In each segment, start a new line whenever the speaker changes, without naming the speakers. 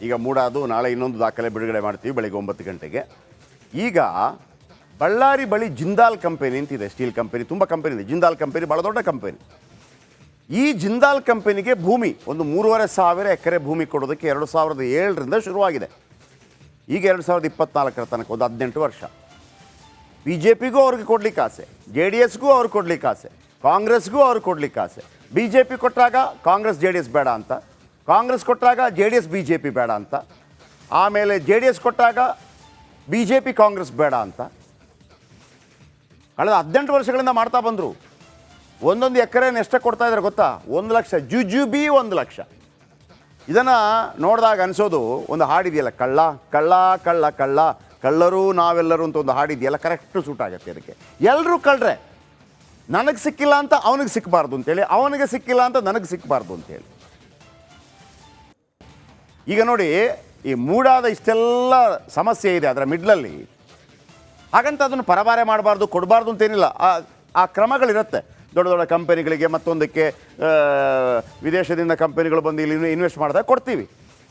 ಈಗ ಮೂಡಾದು ನಾಳೆ ಇನ್ನೊಂದು ದಾಖಲೆ ಬಿಡುಗಡೆ ಮಾಡ್ತೀವಿ ಬೆಳಗ್ಗೆ 9 ಗಂಟೆಗೆ. ಈಗ ಬಳ್ಳಾರಿ ಬಳಿ ಜಿಂದಾಲ್ ಕಂಪನಿ ಅಂತಿದೆ, ಸ್ಟೀಲ್ ಕಂಪನಿ, ತುಂಬ ಕಂಪನಿ ಇದೆ. ಜಿಂದಾಲ್ ಕಂಪನಿ ಭಾಳ ದೊಡ್ಡ ಕಂಪನಿ. ಈ ಜಿಂದಾಲ್ ಕಂಪನಿಗೆ ಭೂಮಿ ಒಂದು 3,500 ಎಕರೆ ಭೂಮಿ ಕೊಡೋದಕ್ಕೆ 2007ರಿಂದ ಶುರುವಾಗಿದೆ. ಈಗ 2024 ತನಕ ಒಂದು 18 ವರ್ಷ. ಬಿ ಜೆ ಪಿಗೂ ಅವ್ರಿಗೆ ಕೊಡ್ಲಿಕ್ಕೆ ಆಸೆ, ಜೆ ಡಿ ಎಸ್ಗೂ ಅವ್ರಿಗೆ ಕೊಡ್ಲಿಕ್ಕೆ ಆಸೆ, ಕಾಂಗ್ರೆಸ್ಗೂ ಅವ್ರಿಗೆ ಕೊಡ್ಲಿಕ್ಕೆ ಆಸೆ. ಬಿ ಜೆ ಪಿ ಕೊಟ್ಟಾಗ ಕಾಂಗ್ರೆಸ್ ಜೆ ಡಿ ಎಸ್ ಬೇಡ ಅಂತ, ಕಾಂಗ್ರೆಸ್ ಕೊಟ್ಟಾಗ J D S B J P ಬೇಡ ಅಂತ, ಆಮೇಲೆ ಜೆ ಡಿ ಎಸ್ ಕೊಟ್ಟಾಗ ಬಿ ಜೆ ಪಿ ಕಾಂಗ್ರೆಸ್ ಬೇಡ ಅಂತ ಕಳೆದ 18 ವರ್ಷಗಳಿಂದ ಮಾಡ್ತಾ ಬಂದರು. ಒಂದೊಂದು ಎಕರೆನ ಎಷ್ಟಕ್ಕೆ ಕೊಡ್ತಾ ಇದ್ದಾರೆ ಗೊತ್ತಾ? 1 ಲಕ್ಷ, ಜುಜುಬಿ 1 ಲಕ್ಷ. ಇದನ್ನು ನೋಡಿದಾಗ ಅನಿಸೋದು, ಒಂದು ಹಾಡಿದೆಯಲ್ಲ, ಕಳ್ಳ ಕಳ್ಳ ಕಳ್ಳ ಕಳ್ಳ ಕಳ್ಳರು ನಾವೆಲ್ಲರೂ ಅಂತ ಒಂದು ಹಾಡಿದೆಯಲ್ಲ, ಕರೆಕ್ಟು ಸೂಟ್ ಆಗುತ್ತೆ ಅದಕ್ಕೆ. ಎಲ್ಲರೂ ಕಳ್ಳರೆ, ನನಗೆ ಸಿಕ್ಕಿಲ್ಲ ಅಂತ ಅವನಿಗೆ ಸಿಕ್ಕಬಾರ್ದು ಅಂತೇಳಿ, ಅವನಿಗೆ ಸಿಕ್ಕಿಲ್ಲ ಅಂತ ನನಗೆ ಸಿಕ್ಕಬಾರ್ದು ಅಂತೇಳಿ. ಈಗ ನೋಡಿ, ಈ ಮೂಡಾದ ಇಷ್ಟೆಲ್ಲ ಸಮಸ್ಯೆ ಇದೆ ಅದರ ಮಿಡ್ಲಲ್ಲಿ. ಹಾಗಂತ ಅದನ್ನು ಪರಭಾರೆ ಮಾಡಬಾರ್ದು, ಕೊಡಬಾರ್ದು ಅಂತೇನಿಲ್ಲ. ಆ ಕ್ರಮಗಳಿರುತ್ತೆ. ದೊಡ್ಡ ದೊಡ್ಡ ಕಂಪನಿಗಳಿಗೆ ಮತ್ತೊಂದಕ್ಕೆ ವಿದೇಶದಿಂದ ಕಂಪನಿಗಳು ಬಂದು ಇಲ್ಲಿ ಇನ್ವೆಸ್ಟ್ ಮಾಡಿದಾಗ ಕೊಡ್ತೀವಿ.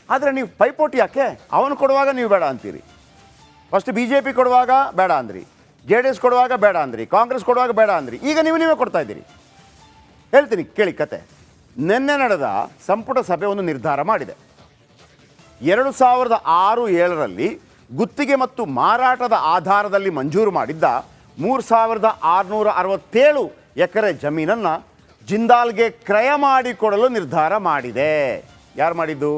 ಆದರೆ ನೀವು ಪೈಪೋಟಿ ಯಾಕೆ? ಅವನು ಕೊಡುವಾಗ ನೀವು ಬೇಡ ಅಂತೀರಿ. ಫಸ್ಟ್ ಬಿ ಜೆ ಪಿ ಕೊಡುವಾಗ ಬೇಡ ಅಂದ್ರಿ, ಜೆ ಡಿ ಎಸ್ ಕೊಡುವಾಗ ಬೇಡ ಅಂದ್ರಿ, ಕಾಂಗ್ರೆಸ್ ಕೊಡುವಾಗ ಬೇಡ ಅಂದ್ರಿ. ಈಗ ನೀವೇ ಕೊಡ್ತಾ ಇದ್ದೀರಿ. ಹೇಳ್ತೀನಿ ಕೇಳಿ ಕತೆ. ನಿನ್ನೆ ನಡೆದ ಸಂಪುಟ ಸಭೆ ಒಂದು ನಿರ್ಧಾರ ಮಾಡಿದೆ. 2006-07ರಲ್ಲಿ ಗುತ್ತಿಗೆ ಮತ್ತು ಮಾರಾಟದ ಆಧಾರದಲ್ಲಿ ಮಂಜೂರು ಮಾಡಿದ್ದ 3,667 ಎಕರೆ ಜಮೀನನ್ನು ಜಿಂದಾಲ್ಗೆ ಕ್ರಯ ಮಾಡಿಕೊಡಲು ನಿರ್ಧಾರ ಮಾಡಿದೆ. ಯಾರು ಮಾಡಿದ್ದು?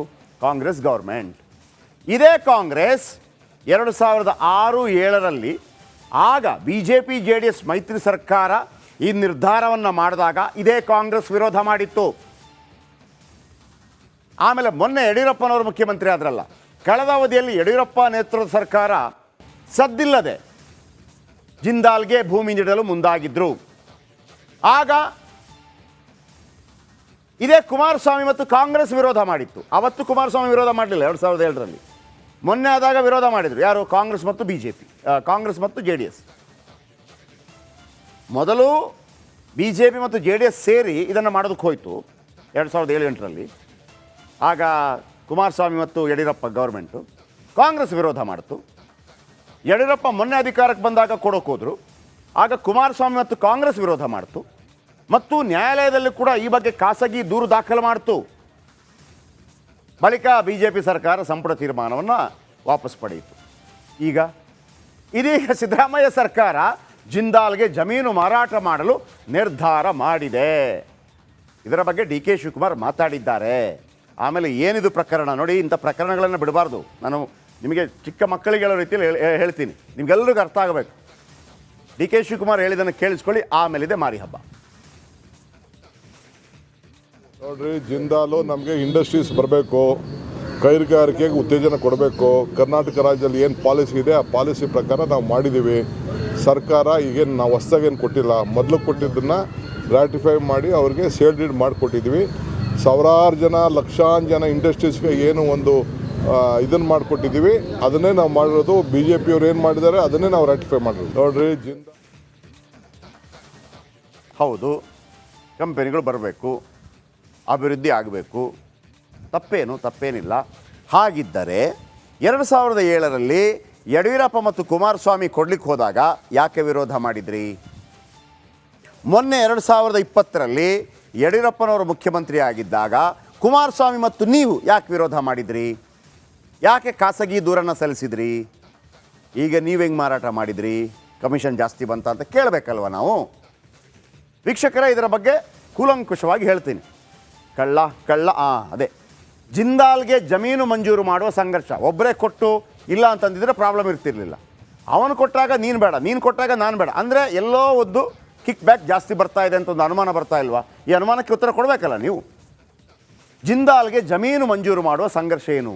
ಕಾಂಗ್ರೆಸ್ ಗೌರ್ಮೆಂಟ್. ಇದೇ ಕಾಂಗ್ರೆಸ್ 2006-07ರಲ್ಲಿ ಆಗ B J P J D S ಮೈತ್ರಿ ಸರ್ಕಾರ ಈ ನಿರ್ಧಾರವನ್ನು ಮಾಡಿದಾಗ ಇದೇ ಕಾಂಗ್ರೆಸ್ ವಿರೋಧ ಮಾಡಿತ್ತು. ಆಮೇಲೆ ಮೊನ್ನೆ ಯಡಿಯೂರಪ್ಪನವರು ಮುಖ್ಯಮಂತ್ರಿ ಆದ್ರಲ್ಲ, ಕಳೆದ ಅವಧಿಯಲ್ಲಿ ಯಡಿಯೂರಪ್ಪ ನೇತೃತ್ವದ ಸರ್ಕಾರ ಸದ್ದಿಲ್ಲದೆ ಜಿಂದಾಲ್ಗೆ ಭೂಮಿ ನೀಡಲು ಮುಂದಾಗಿದ್ರು. ಆಗ ಇದೇ ಕುಮಾರಸ್ವಾಮಿ ಮತ್ತು ಕಾಂಗ್ರೆಸ್ ವಿರೋಧ ಮಾಡಿತ್ತು. ಅವತ್ತು ಕುಮಾರಸ್ವಾಮಿ ವಿರೋಧ ಮಾಡಲಿಲ್ಲ 2007ರಲ್ಲಿ. ಮೊನ್ನೆ ಆದಾಗ ವಿರೋಧ ಮಾಡಿದರು. ಯಾರು? ಕಾಂಗ್ರೆಸ್ ಮತ್ತು ಬಿ ಜೆ ಪಿ, ಕಾಂಗ್ರೆಸ್ ಮತ್ತು ಜೆ ಡಿ ಎಸ್. ಮೊದಲು ಬಿ ಜೆ ಪಿ ಮತ್ತು ಜೆ ಡಿ ಎಸ್ ಸೇರಿ ಇದನ್ನು ಮಾಡೋದಕ್ಕೆ ಹೋಯಿತು 2007-08ರಲ್ಲಿ. ಆಗ ಕುಮಾರಸ್ವಾಮಿ ಮತ್ತು ಯಡಿಯೂರಪ್ಪ ಗೌರ್ಮೆಂಟು, ಕಾಂಗ್ರೆಸ್ ವಿರೋಧ ಮಾಡಿತು. ಯಡಿಯೂರಪ್ಪ ಮೊನ್ನೆ ಅಧಿಕಾರಕ್ಕೆ ಬಂದಾಗ ಕೊಡೋಕೆ ಹೋದರು. ಆಗ ಕುಮಾರಸ್ವಾಮಿ ಮತ್ತು ಕಾಂಗ್ರೆಸ್ ವಿರೋಧ ಮಾಡಿತು ಮತ್ತು ನ್ಯಾಯಾಲಯದಲ್ಲಿ ಕೂಡ ಈ ಬಗ್ಗೆ ಖಾಸಗಿ ದೂರು ದಾಖಲು ಮಾಡಿತು. ಬಳಿಕ ಬಿ ಜೆ ಪಿ ಸರ್ಕಾರ ಸಂಪುಟ ತೀರ್ಮಾನವನ್ನು ವಾಪಸ್ ಪಡೆಯಿತು. ಇದೀಗ ಸಿದ್ದರಾಮಯ್ಯ ಸರ್ಕಾರ ಜಿಂದಾಲ್ಗೆ ಜಮೀನು ಮಾರಾಟ ಮಾಡಲು ನಿರ್ಧಾರ ಮಾಡಿದೆ. ಇದರ ಬಗ್ಗೆ ಡಿ ಕೆ ಶಿವಕುಮಾರ್ ಮಾತಾಡಿದ್ದಾರೆ. ಆಮೇಲೆ ಏನಿದು ಪ್ರಕರಣ ನೋಡಿ, ಇಂಥ ಪ್ರಕರಣಗಳನ್ನು ಬಿಡಬಾರ್ದು. ನಾನು ನಿಮಗೆ ಚಿಕ್ಕ ಮಕ್ಕಳಿಗೆ ಹೇಳೋ ರೀತಿಯಲ್ಲಿ ಹೇಳ್ತೀನಿ, ನಿಮಗೆಲ್ಲರಿಗೂ ಅರ್ಥ ಆಗಬೇಕು. ಡಿ ಕೆ ಶಿವಕುಮಾರ್ ಹೇಳಿದ್ದನ್ನು ಕೇಳಿಸ್ಕೊಳ್ಳಿ, ಆಮೇಲಿದೆ ಮಾರಿ ಹಬ್ಬ.
ನೋಡ್ರಿ, ಜಿಂದಾಲು ನಮಗೆ ಇಂಡಸ್ಟ್ರೀಸ್ ಬರಬೇಕು, ಕೈಗಾರಿಕೆಗೆ ಉತ್ತೇಜನ ಕೊಡಬೇಕು. ಕರ್ನಾಟಕ ರಾಜ್ಯದಲ್ಲಿ ಏನು ಪಾಲಿಸಿ ಇದೆ ಆ ಪಾಲಿಸಿ ಪ್ರಕಾರ ನಾವು ಮಾಡಿದ್ದೀವಿ. ಸರ್ಕಾರ ಈಗೇನು ನಾವು ಹೊಸ್ದಾಗೇನು ಕೊಟ್ಟಿಲ್ಲ, ಮೊದಲು ಕೊಟ್ಟಿದ್ದನ್ನು ರ್ಯಾಟಿಫೈ ಮಾಡಿ ಅವ್ರಿಗೆ ಸೇಲ್ ಡೀಡ್ ಮಾಡಿಕೊಟ್ಟಿದ್ವಿ. ಸಾವಿರಾರು ಜನ, ಲಕ್ಷಾಂತರ ಜನ ಇಂಡಸ್ಟ್ರೀಸ್ಗೆ ಏನು ಒಂದು ಇದನ್ನು ಮಾಡಿಕೊಟ್ಟಿದ್ದೀವಿ. ಅದನ್ನೇ ನಾವು ಮಾಡಿರೋದು. ಬಿ ಜೆ ಪಿಯವ್ರು ಏನು ಮಾಡಿದ್ದಾರೆ ಅದನ್ನೇ ನಾವು ರ್ಯಾಟಿಫೈ ಮಾಡಿರೋದು. ನೋಡ್ರಿ,
ಹೌದು, ಕಂಪನಿಗಳು ಬರಬೇಕು, ಅಭಿವೃದ್ಧಿ ಆಗಬೇಕು, ತಪ್ಪೇನಿಲ್ಲ. ಹಾಗಿದ್ದರೆ 2007ರಲ್ಲಿ ಯಡಿಯೂರಪ್ಪ ಮತ್ತು ಕುಮಾರಸ್ವಾಮಿ ಕೊಡ್ಲಿಕ್ಕೆ ಹೋದಾಗ ಯಾಕೆ ವಿರೋಧ ಮಾಡಿದ್ರಿ? ಮೊನ್ನೆ 2020ರಲ್ಲಿ ಯಡಿಯೂರಪ್ಪನವರು ಮುಖ್ಯಮಂತ್ರಿ ಆಗಿದ್ದಾಗ ಕುಮಾರಸ್ವಾಮಿ ಮತ್ತು ನೀವು ಯಾಕೆ ವಿರೋಧ ಮಾಡಿದ್ರಿ? ಯಾಕೆ ಖಾಸಗಿ ದೂರನ್ನು ಸಲ್ಲಿಸಿದ್ರಿ? ಈಗ ನೀವು ಹೆಂಗೆ ಮಾರಾಟ ಮಾಡಿದ್ರಿ? ಕಮಿಷನ್ ಜಾಸ್ತಿ ಬಂತ ಅಂತ ಕೇಳಬೇಕಲ್ವ ನಾವು? ವೀಕ್ಷಕರೇ, ಇದರ ಬಗ್ಗೆ ಕೂಲಂಕುಷವಾಗಿ ಹೇಳ್ತೀನಿ. ಅದೇ ಜಿಂದಾಲ್ಗೆ ಜಮೀನು ಮಂಜೂರು ಮಾಡುವ ಸಂಘರ್ಷ. ಒಬ್ಬರೇ ಕೊಟ್ಟು ಇಲ್ಲ ಅಂತಂದಿದ್ರೆ ಪ್ರಾಬ್ಲಮ್ ಇರ್ತಿರ್ಲಿಲ್ಲ. ಅವನು ಕೊಟ್ಟಾಗ ನೀನು ಬೇಡ, ನೀನು ಕೊಟ್ಟಾಗ ನಾನು ಬೇಡ ಅಂದರೆ ಎಲ್ಲೋ ಒಂದು ಕಿಕ್ ಬ್ಯಾಕ್ ಜಾಸ್ತಿ ಬರ್ತಾ ಇದೆ ಅಂತ ಒಂದು ಅನುಮಾನ ಬರ್ತಾ ಇಲ್ವಾ? ಈ ಅನುಮಾನಕ್ಕೆ ಉತ್ತರ ಕೊಡಬೇಕಲ್ಲ ನೀವು. ಜಿಂದಾಲ್ಗೆ ಜಮೀನು ಮಂಜೂರು ಮಾಡುವ ಸಂಘರ್ಷ ಏನು?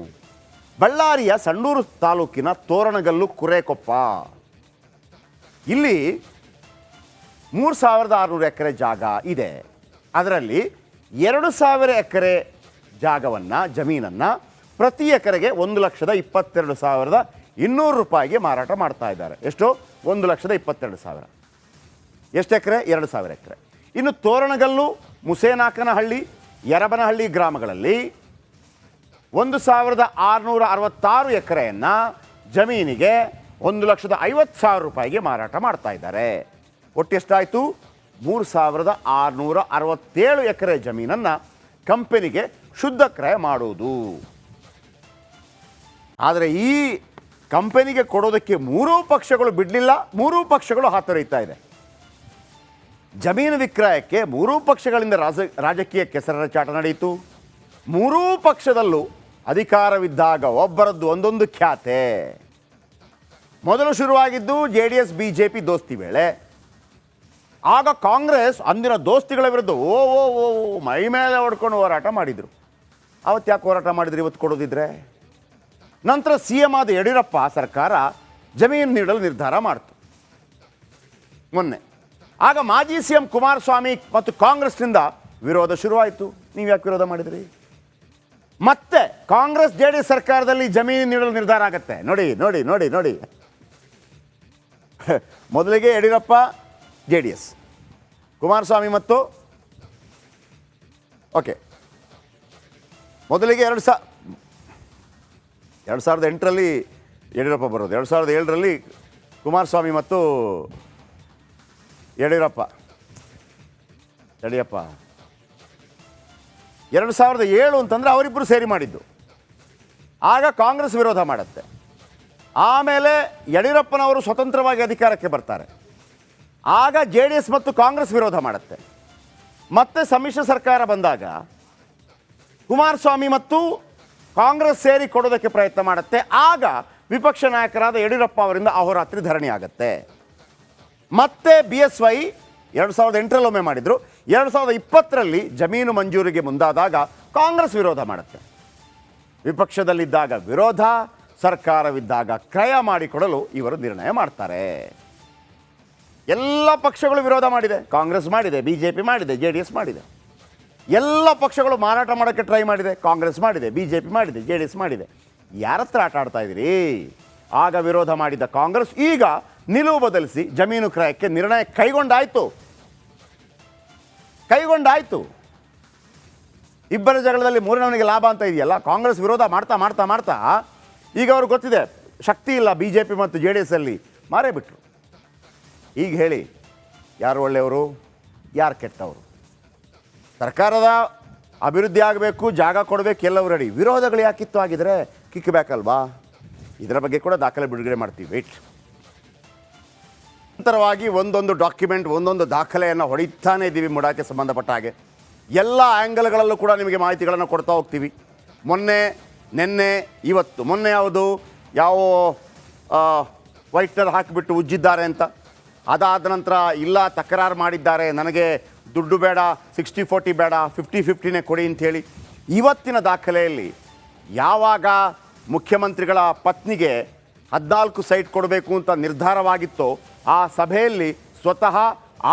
ಬಳ್ಳಾರಿಯ ಸಂಡೂರು ತಾಲೂಕಿನ ತೋರಣಗಲ್ಲು ಕುರೇಕೊಪ್ಪ, ಇಲ್ಲಿ 3,600 ಎಕರೆ ಜಾಗ ಇದೆ. ಅದರಲ್ಲಿ 2,000 ಎಕರೆ ಜಮೀನನ್ನು ಪ್ರತಿ ಎಕರೆಗೆ 1,22,200 ರೂಪಾಯಿಗೆ ಮಾರಾಟ ಮಾಡ್ತಾ ಇದ್ದಾರೆ. ಎಷ್ಟು? 1,22,000. ಎಷ್ಟು ಎಕರೆ? 2,000 ಎಕರೆ. ಇನ್ನು ತೋರಣಗಲ್ಲು, ಮುಸೇನಾಕನಹಳ್ಳಿ, ಯರಬನಹಳ್ಳಿ ಗ್ರಾಮಗಳಲ್ಲಿ 1666 ಎಕರೆಯನ್ನು ಜಮೀನಿಗೆ 1,50,000 ರೂಪಾಯಿಗೆ ಮಾರಾಟ ಮಾಡ್ತಾ ಇದ್ದಾರೆ. ಒಟ್ಟು ಎಷ್ಟಾಯಿತು? 3,667 ಎಕರೆ ಜಮೀನನ್ನು ಕಂಪನಿಗೆ ಶುದ್ಧ ಕ್ರಯ ಮಾಡುವುದು. ಆದರೆ ಈ ಕಂಪನಿಗೆ ಕೊಡೋದಕ್ಕೆ ಮೂರೂ ಪಕ್ಷಗಳು ಬಿಡಲಿಲ್ಲ, ಮೂರೂ ಪಕ್ಷಗಳು ಹಾತೊರೀತಾ ಇದೆ. ಜಮೀನು ವಿಕ್ರಯಕ್ಕೆ ಮೂರೂ ಪಕ್ಷಗಳಿಂದ ರಾಜಕೀಯ ಕೆಸರಚಾಟ ನಡೆಯಿತು. ಮೂರೂ ಪಕ್ಷದಲ್ಲೂ ಅಧಿಕಾರವಿದ್ದಾಗ ಒಬ್ಬರದ್ದು ಒಂದೊಂದು ಖ್ಯಾತೆ. ಮೊದಲು ಶುರುವಾಗಿದ್ದು JDS BJP ದೋಸ್ತಿ ವೇಳೆ. ಆಗ ಕಾಂಗ್ರೆಸ್ ಅಂದಿನ ದೋಸ್ತಿಗಳ ವಿರುದ್ಧ ಓ ಓ ಓ ಮೈ ಮೇಲೆ ಹೊಡ್ಕೊಂಡು ಹೋರಾಟ ಮಾಡಿದರು. ಅವತ್ತು ಯಾಕೆ ಹೋರಾಟ ಮಾಡಿದ್ರು ಇವತ್ತು ಕೊಡೋದಿದ್ರೆ? ನಂತರ CM ಆದ ಯಡಿಯೂರಪ್ಪ ಸರ್ಕಾರ ಜಮೀನು ನೀಡಲು ನಿರ್ಧಾರ ಮಾಡಿತು ಮೊನ್ನೆ. ಆಗ ಮಾಜಿ CM ಕುಮಾರಸ್ವಾಮಿ ಮತ್ತು ಕಾಂಗ್ರೆಸ್ನಿಂದ ವಿರೋಧ ಶುರುವಾಯಿತು. ನೀವು ಯಾಕೆ ವಿರೋಧ ಮಾಡಿದ್ರಿ? ಮತ್ತೆ ಕಾಂಗ್ರೆಸ್ JDS ಸರ್ಕಾರದಲ್ಲಿ ಜಮೀನು ನೀಡಲು ನಿರ್ಧಾರ ಆಗುತ್ತೆ. ನೋಡಿ ನೋಡಿ ನೋಡಿ ನೋಡಿ, ಮೊದಲಿಗೆ ಯಡಿಯೂರಪ್ಪ JDS, ಕುಮಾರಸ್ವಾಮಿ ಮತ್ತು ಓಕೆ ಮೊದಲಿಗೆ 2008ರಲ್ಲಿ ಯಡಿಯೂರಪ್ಪ ಬರೋದು, 2007ರಲ್ಲಿ ಕುಮಾರಸ್ವಾಮಿ ಮತ್ತು ಯಡಿಯೂರಪ್ಪ 2007 ಅಂತಂದರೆ ಅವರಿಬ್ಬರು ಸೇರಿ ಮಾಡಿದ್ದು. ಆಗ ಕಾಂಗ್ರೆಸ್ ವಿರೋಧ ಮಾಡುತ್ತೆ. ಆಮೇಲೆ ಯಡಿಯೂರಪ್ಪನವರು ಸ್ವತಂತ್ರವಾಗಿ ಅಧಿಕಾರಕ್ಕೆ ಬರ್ತಾರೆ. ಆಗ JDS ಮತ್ತು ಕಾಂಗ್ರೆಸ್ ವಿರೋಧ ಮಾಡುತ್ತೆ. ಮತ್ತೆ ಸಮ್ಮಿಶ್ರ ಸರ್ಕಾರ ಬಂದಾಗ ಕುಮಾರಸ್ವಾಮಿ ಮತ್ತು ಕಾಂಗ್ರೆಸ್ ಸೇರಿ ಕೊಡೋದಕ್ಕೆ ಪ್ರಯತ್ನ ಮಾಡುತ್ತೆ. ಆಗ ವಿಪಕ್ಷ ನಾಯಕರಾದ ಯಡಿಯೂರಪ್ಪ ಅವರಿಂದ ಅಹೋರಾತ್ರಿ ಧರಣಿ ಆಗುತ್ತೆ. ಮತ್ತೆ BSY 2008ರಲ್ಲಿ ಒಮ್ಮೆ ಮಾಡಿದರು. 2020ರಲ್ಲಿ ಜಮೀನು ಮಂಜೂರಿಗೆ ಮುಂದಾದಾಗ ಕಾಂಗ್ರೆಸ್ ವಿರೋಧ ಮಾಡುತ್ತೆ. ವಿಪಕ್ಷದಲ್ಲಿದ್ದಾಗ ವಿರೋಧ, ಸರ್ಕಾರವಿದ್ದಾಗ ಕ್ರಯ ಮಾಡಿಕೊಡಲು ಇವರು ನಿರ್ಣಯ ಮಾಡ್ತಾರೆ. ಎಲ್ಲ ಪಕ್ಷಗಳು ವಿರೋಧ ಮಾಡಿದೆ. ಕಾಂಗ್ರೆಸ್ ಮಾಡಿದೆ, BJP ಮಾಡಿದೆ, JDS ಮಾಡಿದೆ. ಎಲ್ಲ ಪಕ್ಷಗಳು ಮಾರಾಟ ಮಾಡೋಕ್ಕೆ ಟ್ರೈ ಮಾಡಿದೆ. ಕಾಂಗ್ರೆಸ್ ಮಾಡಿದೆ, BJP ಮಾಡಿದೆ, JDS ಮಾಡಿದೆ. ಯಾರ ಹತ್ರ ಆಟ ಆಡ್ತಾ ಇದ್ದೀರಿ? ಆಗ ವಿರೋಧ ಮಾಡಿದ ಕಾಂಗ್ರೆಸ್ ಈಗ ನಿಲುವು ಬದಲಿಸಿ ಜಮೀನು ಕ್ರಯಕ್ಕೆ ನಿರ್ಣಯ ಕೈಗೊಂಡಾಯಿತು. ಇಬ್ಬರ ಜಗಳದಲ್ಲಿ ಮೂರನವನಿಗೆ ಲಾಭ ಅಂತ ಇದೆಯಲ್ಲ. ಕಾಂಗ್ರೆಸ್ ವಿರೋಧ ಮಾಡ್ತಾ ಮಾಡ್ತಾ ಮಾಡ್ತಾ ಈಗ ಅವ್ರಿಗೆ ಗೊತ್ತಿದೆ ಶಕ್ತಿ ಇಲ್ಲ BJP ಮತ್ತು JDS ಅಲ್ಲಿ, ಮಾರೇ ಬಿಟ್ರು. ಈಗ ಹೇಳಿ, ಯಾರು ಒಳ್ಳೆಯವರು, ಯಾರು ಕೆಟ್ಟವರು? ಸರ್ಕಾರದ ಅಭಿವೃದ್ಧಿ ಆಗಬೇಕು, ಜಾಗ ಕೊಡಬೇಕು, ಎಲ್ಲವೂ ರೆಡಿ. ವಿರೋಧಗಳು ಯಾಕಿತ್ತು ಆಗಿದ್ರೆ ಕಿಕ್ ಬ್ಯಾಕ್ ಅಲ್ವಾ? ಇದರ ಬಗ್ಗೆ ಕೂಡ ದಾಖಲೆ ಬಿಡುಗಡೆ ಮಾಡ್ತೀವಿ. ವೇಟ್. ನಂತರವಾಗಿ ಒಂದೊಂದು ಡಾಕ್ಯುಮೆಂಟ್, ಒಂದೊಂದು ದಾಖಲೆಯನ್ನು ಹೊಡಿತಾನೇ ಇದ್ದೀವಿ ಮುಡಾಕ್ಕೆ ಸಂಬಂಧಪಟ್ಟ ಹಾಗೆ. ಎಲ್ಲ ಆ್ಯಂಗಲ್ಗಳಲ್ಲೂ ಕೂಡ ನಿಮಗೆ ಮಾಹಿತಿಗಳನ್ನು ಕೊಡ್ತಾ ಹೋಗ್ತೀವಿ. ನಿನ್ನೆ ಇವತ್ತು. ಮೊನ್ನೆ ಯಾವ ವೈಟ್ನರ್ ಹಾಕಿಬಿಟ್ಟು ಉಜ್ಜಿದ್ದಾರೆ ಅಂತ, ಅದಾದ ನಂತರ ಇಲ್ಲ ತಕರಾರು ಮಾಡಿದ್ದಾರೆ, ನನಗೆ ದುಡ್ಡು ಬೇಡ, 60-40 ಬೇಡ, 50-50ನೇ ಕೊಡಿ ಅಂಥೇಳಿ. ಇವತ್ತಿನ ದಾಖಲೆಯಲ್ಲಿ ಯಾವಾಗ ಮುಖ್ಯಮಂತ್ರಿಗಳ ಪತ್ನಿಗೆ 14 ಸೈಟ್ ಕೊಡಬೇಕು ಅಂತ ನಿರ್ಧಾರವಾಗಿತ್ತೋ ಆ ಸಭೆಯಲ್ಲಿ ಸ್ವತಃ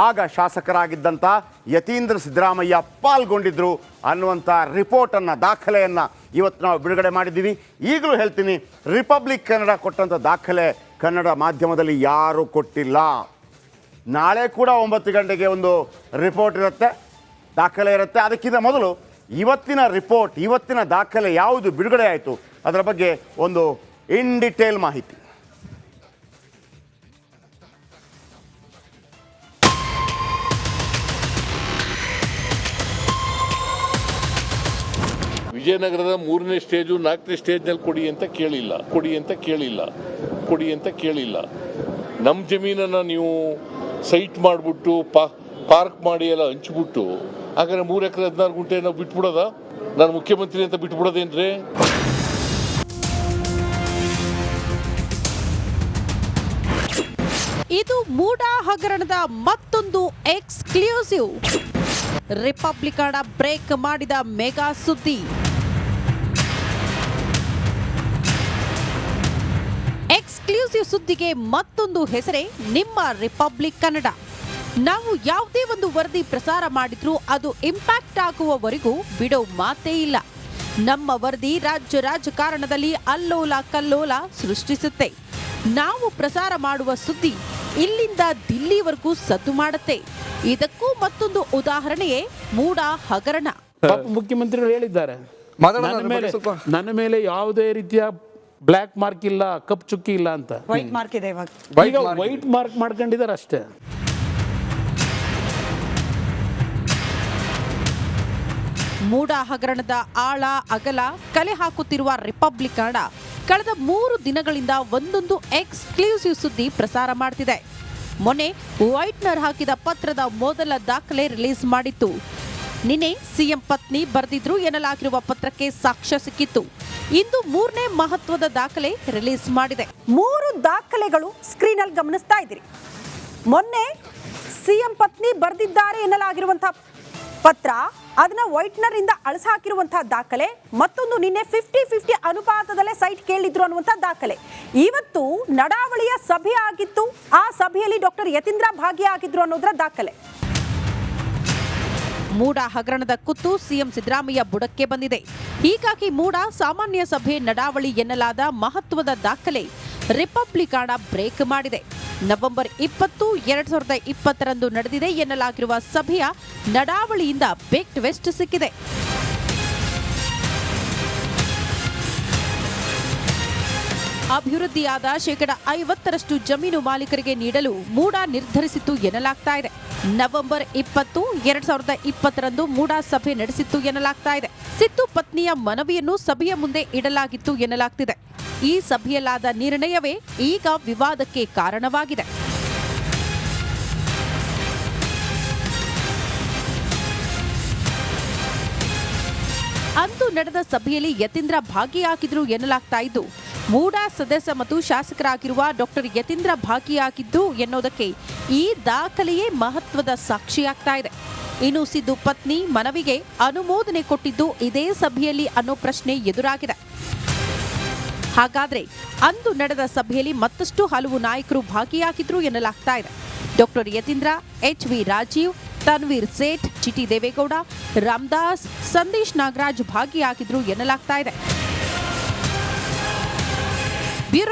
ಆಗ ಶಾಸಕರಾಗಿದ್ದಂಥ ಯತೀಂದ್ರ ಸಿದ್ದರಾಮಯ್ಯ ಪಾಲ್ಗೊಂಡಿದ್ದರು ಅನ್ನುವಂಥ ರಿಪೋರ್ಟನ್ನು, ದಾಖಲೆಯನ್ನು ಇವತ್ತು ನಾವು ಬಿಡುಗಡೆ ಮಾಡಿದ್ದೀವಿ. ಈಗಲೂ ಹೇಳ್ತೀನಿ, ರಿಪಬ್ಲಿಕ್ ಕನ್ನಡ ಕೊಟ್ಟಂಥ ದಾಖಲೆ ಕನ್ನಡ ಮಾಧ್ಯಮದಲ್ಲಿ ಯಾರೂ ಕೊಟ್ಟಿಲ್ಲ. ನಾಳೆ ಕೂಡ 9 ಗಂಟೆಗೆ ಒಂದು ರಿಪೋರ್ಟ್ ಇರುತ್ತೆ, ದಾಖಲೆ ಇರುತ್ತೆ. ಅದಕ್ಕಿಂತ ಮೊದಲು ಇವತ್ತಿನ ರಿಪೋರ್ಟ್, ಇವತ್ತಿನ ದಾಖಲೆ ಯಾವುದು ಬಿಡುಗಡೆ ಆಯಿತು ಅದರ ಬಗ್ಗೆ ಒಂದು ಇನ್ ಡಿಟೇಲ್ ಮಾಹಿತಿ.
ವಿಜಯನಗರದ 3ನೇ ಸ್ಟೇಜು 4ನೇ ಸ್ಟೇಜ್ನಲ್ಲಿ ಕೊಡಿ ಅಂತ ಕೇಳಿಲ್ಲ. ನಮ್ಮ ಜಮೀನನ್ನು ನೀವು ಸೈಟ್ ಮಾಡಿಬಿಟ್ಟು ಪಾರ್ಕ್ ಮಾಡಿ ಎಲ್ಲ ಹಂಚ್ಬಿಟ್ಟು ಹಾಗಾದ್ರೆ 3 ಎಕರೆ 16 ಗುಂಟೆ ನಾವು ಬಿಟ್ಬಿಡೋದ? ನಾನು ಮುಖ್ಯಮಂತ್ರಿ ಅಂತ ಬಿಟ್ಬಿಡೋದೇನ್ರಿ?
ಇದು ಮೂಡ ಹಗರಣದ ಮತ್ತೊಂದು ಎಕ್ಸ್ಕ್ಲೂಸಿವ್. ರಿಪಬ್ಲಿಕನ್ ಬ್ರೇಕ್ ಮಾಡಿದ ಮೆಗಾ ಸುದ್ದಿ. ಎಕ್ಸ್ಕ್ಲೂಸಿವ್ ಸುದ್ದಿಗೆ ಮತ್ತೊಂದು ಹೆಸರೇ ನಿಮ್ಮ ರಿಪಬ್ಲಿಕ್ ಕನ್ನಡ. ನಾವು ಯಾವುದೇ ಒಂದು ವರದಿ ಪ್ರಸಾರ ಮಾಡಿದ್ರೂ ಅದು ಇಂಪ್ಯಾಕ್ಟ್ ಆಗುವವರೆಗೂ ಬಿಡೋ ಮಾತೇ ಇಲ್ಲ. ನಮ್ಮ ವರದಿ ರಾಜ್ಯ ರಾಜಕಾರಣದಲ್ಲಿ ಅಲ್ಲೋಲ ಕಲ್ಲೋಲ ಸೃಷ್ಟಿಸುತ್ತೆ. ನಾವು ಪ್ರಸಾರ ಮಾಡುವ ಸುದ್ದಿ ಇಲ್ಲಿಂದ ದಿಲ್ಲಿವರೆಗೂ ಸದ್ದು ಮಾಡುತ್ತೆ. ಇದಕ್ಕೂ ಮತ್ತೊಂದು ಉದಾಹರಣೆಯೇ ಮೂಡ ಹಗರಣ.
ಮುಖ್ಯಮಂತ್ರಿಗಳು ಹೇಳಿದ್ದಾರೆ ನನ್ನ ಮೇಲೆ ಯಾವುದೇ ರೀತಿಯ ಬ್ಲ್ಯಾಕ್ ಮಾರ್ಕ್ ಇಲ್ಲ, ಕಪ್ ಚುಕ್ಕಿ ಇಲ್ಲ ಅಂತ.
ವೈಟ್ ಮಾರ್ಕ್ ಇದೆ ಇವಾಗ.
ಈಗ ವೈಟ್ ಮಾರ್ಕ್ ಮಾಡ್ಕೊಂಡಿದ್ದಾರೆ ಅಷ್ಟೇ.
ಮೂಡ ಹಗರಣದ ಆಳ ಅಗಲ ಕಲೆ ಹಾಕುತ್ತಿರುವ ರಿಪಬ್ಲಿಕ್ ಕನ್ನಡ ಕಳೆದ 3 ದಿನಗಳಿಂದ ಒಂದೊಂದು ಎಕ್ಸ್ಕ್ಲೂಸಿವ್ ಸುದ್ದಿ ಪ್ರಸಾರ ಮಾಡ್ತಿದೆ. ಮೊನ್ನೆ ವೈಟ್ನರ್ ಹಾಕಿದ ಪತ್ರದ ಮೊದಲ ದಾಖಲೆ ರಿಲೀಸ್ ಮಾಡಿತ್ತು. ನಿನ್ನೆ ಸಿಎಂ ಪತ್ನಿ ಬರೆದಿದ್ರು ಎನ್ನಲಾಗಿರುವ ಪತ್ರಕ್ಕೆ ಸಾಕ್ಷ್ಯ ಸಿಕ್ಕಿತ್ತು. ಇಂದು 3ನೇ ಮಹತ್ವದ ದಾಖಲೆ ರಿಲೀಸ್ ಮಾಡಿದೆ.
3 ದಾಖಲೆಗಳು ಸ್ಕ್ರೀನ್ ಅಲ್ಲಿ ಗಮನಿಸ್ತಾ ಇದ್ದೀರಿ. ಮೊನ್ನೆ ಸಿಎಂ ಪತ್ನಿ ಬರೆದಿದ್ದಾರೆ ಎನ್ನಲಾಗಿರುವಂತಹ ಪತ್ರ, ಅದನ್ನ ವೈಟ್ನರ್ ಇಂದ ಅಳಸ ಹಾಕಿರುವಂತಹ ದಾಖಲೆ, ಮತ್ತೊಂದು ನಿನ್ನೆ 50-50 ಅನುಪಾತದಲ್ಲೇ ಸೈಟ್ ಕೇಳಿದ್ರು ಅನ್ನುವಂತಹ ದಾಖಲೆ. ಇವತ್ತು ನಡಾವಳಿಯ ಸಭೆ ಆಗಿತ್ತು, ಆ ಸಭೆಯಲ್ಲಿ ಡಾಕ್ಟರ್ ಯತೀಂದ್ರ ಭಾಗಿಯಾಗಿದ್ರು ಅನ್ನೋದರ ದಾಖಲೆ.
ಮೂಡ ಹಗರಣದ ಕುತ್ತು ಸಿಎಂ ಸಿದ್ದರಾಮಯ್ಯ ಬುಡಕ್ಕೆ ಬಂದಿದೆ. ಹೀಗಾಗಿ ಮೂಡ ಸಾಮಾನ್ಯ ಸಭೆ ನಡಾವಳಿ ಎನ್ನಲಾದ ಮಹತ್ವದ ದಾಖಲೆ ರಿಪಬ್ಲಿಕ್ ಕನ್ನಡ ಬ್ರೇಕ್ ಮಾಡಿದೆ. ನವೆಂಬರ್ 20, 2020 ನಡೆದಿದೆ ಎನ್ನಲಾಗಿರುವ ಸಭೆಯ ನಡಾವಳಿಯಿಂದ ಬಿಗ್ ಟ್ವಿಸ್ಟ್ ಸಿಕ್ಕಿದೆ. ಅಭಿವೃದ್ಧಿಯಾದ 50% ಜಮೀನು ಮಾಲೀಕರಿಗೆ ನೀಡಲು ಮೂಡ ನಿರ್ಧರಿಸಿತ್ತು ಎನ್ನಲಾಗ್ತಾ ಇದೆ. ನವೆಂಬರ್ 20, 2020 ಮೂಡ ಸಭೆ ನಡೆಸಿತ್ತು ಎನ್ನಲಾಗ್ತಾ ಇದೆ. ಸಿದ್ದು ಪತ್ನಿಯ ಮನವಿಯನ್ನು ಸಭೆಯ ಮುಂದೆ ಇಡಲಾಗಿತ್ತು ಎನ್ನಲಾಗ್ತಿದೆ. ಈ ಸಭೆಯಲ್ಲಾದ ನಿರ್ಣಯವೇ ಈಗ ವಿವಾದಕ್ಕೆ ಕಾರಣವಾಗಿದೆ. ಅಂದು ನಡೆದ ಸಭೆಯಲ್ಲಿ ಯತೀಂದ್ರ ಭಾಗಿಯಾಗಿದ್ರು ಎನ್ನಲಾಗ್ತಾ ಇದ್ದು, ಮೂಡ ಸದಸ್ಯ ಮತ್ತು ಶಾಸಕರಾಗಿರುವ ಡಾಕ್ಟರ್ ಯತೀಂದ್ರ ಭಾಗಿಯಾಗಿದ್ದು ಎನ್ನುವುದಕ್ಕೆ ಈ ದಾಖಲೆಯೇ ಮಹತ್ವದ ಸಾಕ್ಷಿಯಾಗ್ತಾ ಇದೆ. ಇನ್ನು ಸಿದ್ದು ಪತ್ನಿ ಮನವಿಗೆ ಅನುಮೋದನೆ ಕೊಟ್ಟಿದ್ದು ಇದೇ ಸಭೆಯಲ್ಲಿ ಅನ್ನೋ ಪ್ರಶ್ನೆ ಎದುರಾಗಿದೆ. ಹಾಗಾದ್ರೆ ಅಂದು ನಡೆದ ಸಭೆಯಲ್ಲಿ ಮತ್ತಷ್ಟು ಹಲವು ನಾಯಕರು ಭಾಗಿಯಾಗಿದ್ರು ಎನ್ನಲಾಗ್ತಾ ಇದೆ. ಡಾಕ್ಟರ್ ಯತೀಂದ್ರ, HV ರಾಜೀವ್, ತನ್ವೀರ್ ಸೇಠ್, ಚಿಟಿ ದೇವೇಗೌಡ, ರಾಮದಾಸ್, ಸಂದೇಶ್ ನಾಗರಾಜ್ ಭಾಗಿಯಾಗಿದ್ರು ಎನ್ನಲಾಗ್ತಾ ಇದೆ.